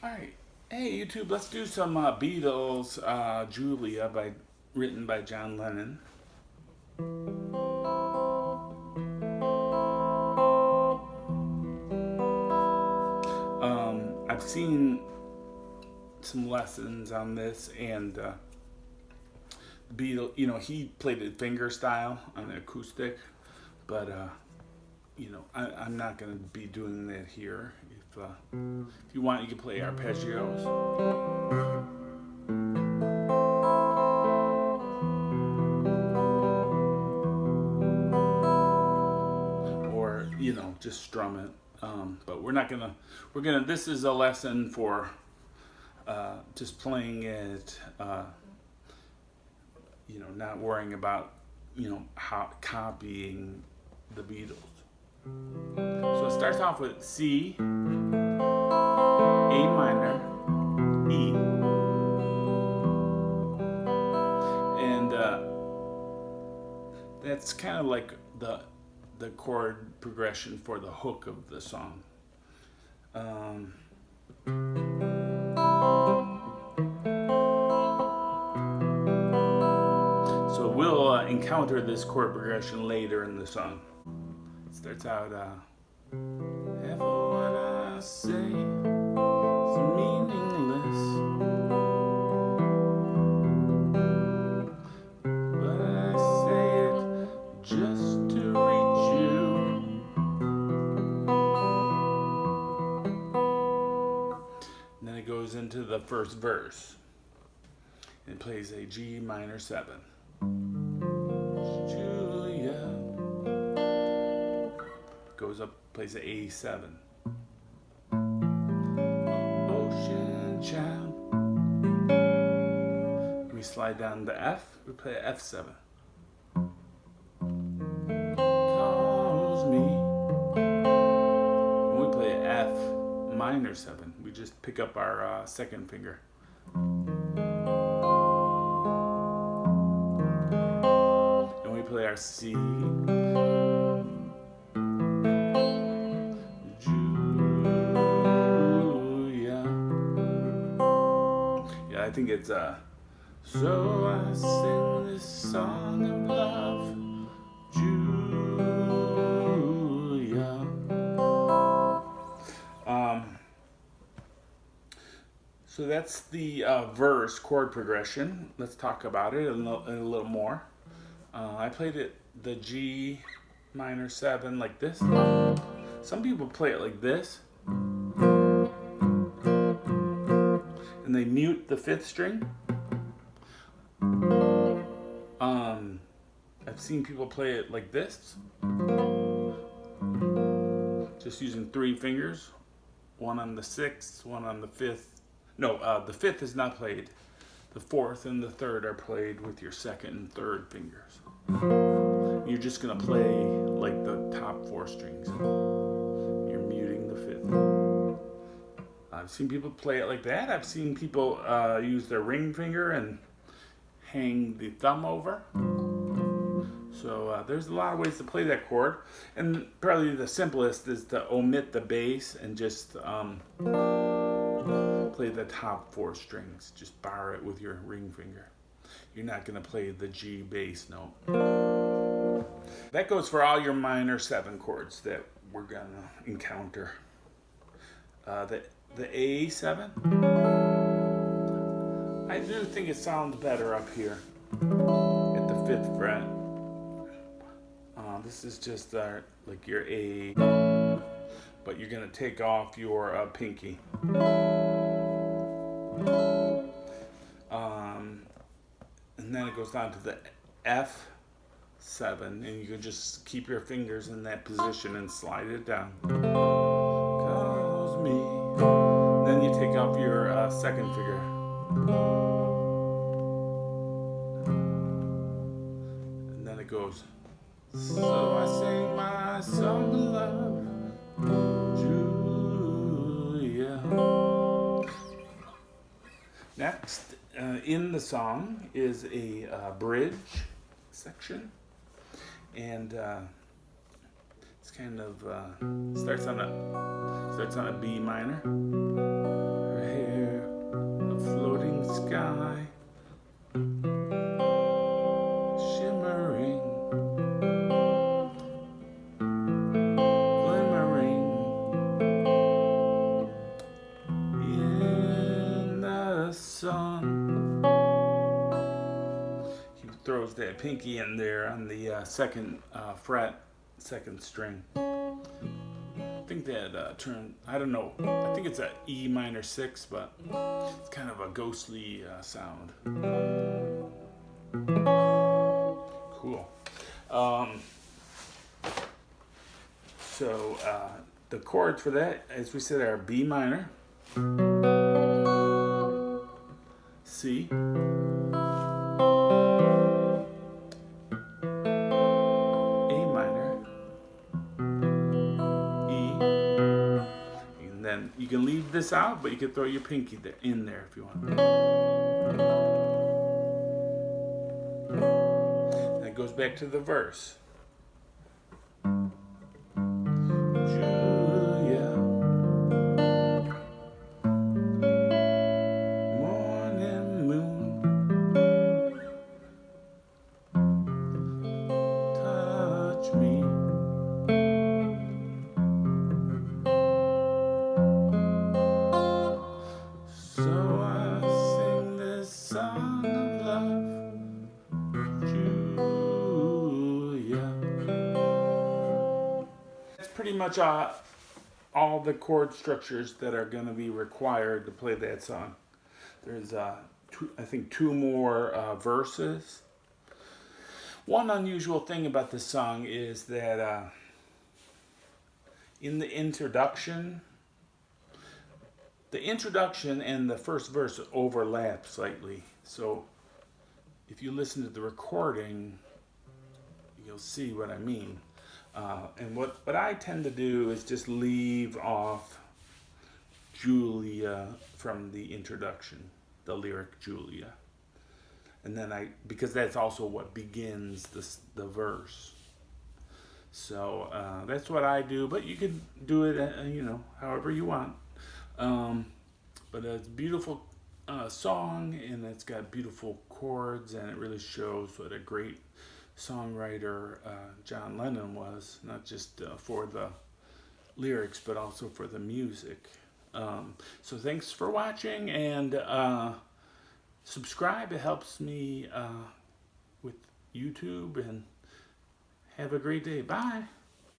All right. Hey, YouTube, let's do some Beatles, Julia, written by John Lennon. I've seen some lessons on this, and Beatles, he played it finger style on the acoustic, but, I'm not going to be doing that here. If you want, you can play arpeggios. Or just strum it. But this is a lesson for just playing it, not worrying about, how copying the Beatles. So it starts off with C, A minor, E. And that's kind of like the chord progression for the hook of the song. So we'll encounter this chord progression later in the song. It starts out, half of what I say is meaningless, but I say it just to reach you. And then it goes into the first verse. It plays a G minor 7. Julia. Goes up, plays an A7. Ocean child. We slide down to F, we play an F7. Calls me. And we play an F minor 7. We just pick up our second finger. And we play our C. I think it's so I sing this song of love, Julia. So that's the verse chord progression. Let's talk about it a little more. I played it the G minor 7 like this. Some people play it like this. And they mute the 5th string. I've seen people play it like this, just using 3 fingers, one on the 6th, one on the 5th. No, the 5th is not played. The 4th and the 3rd are played with your 2nd and 3rd fingers. You're just gonna play like the top 4 strings. You're muting the 5th. I've seen people play it like that. I've seen people use their ring finger and hang the thumb over. So there's a lot of ways to play that chord. And probably the simplest is to omit the bass and just play the top 4 strings. Just bar it with your ring finger. You're not going to play the G bass note. That goes for all your minor 7 chords that we're going to encounter. The A7, I do think it sounds better up here at the 5th fret. This is just like your A, but you're going to take off your pinky. And then it goes down to the F7, and you can just keep your fingers in that position and slide it down. Calls me. Then you take off your 2nd finger. And then it goes, so I sing my song of love, Julia. Next in the song is a bridge section. And it's kind of starts on a B minor. sun. He throws that pinky in there on the second fret, second string. I think that I don't know, I think it's a E minor 6, but it's kind of a ghostly sound. Cool. So the chords for that, as we said, are B minor, C, A minor, E, and then you can leave this out, but you can throw your pinky in there if you want. That goes back to the verse. Pretty much all the chord structures that are going to be required to play that song. There's I think 2 more verses. One unusual thing about this song is that in the introduction and the first verse overlap slightly. So if you listen to the recording, you'll see what I mean. And what I tend to do is just leave off Julia from the introduction, the lyric Julia. And then because that's also what begins the verse. So that's what I do, but you can do it, however you want. But it's a beautiful song, and it's got beautiful chords, and it really shows what a great songwriter John Lennon was, not just for the lyrics but also for the music. So thanks for watching, and subscribe. It helps me with YouTube, and have a great day. Bye.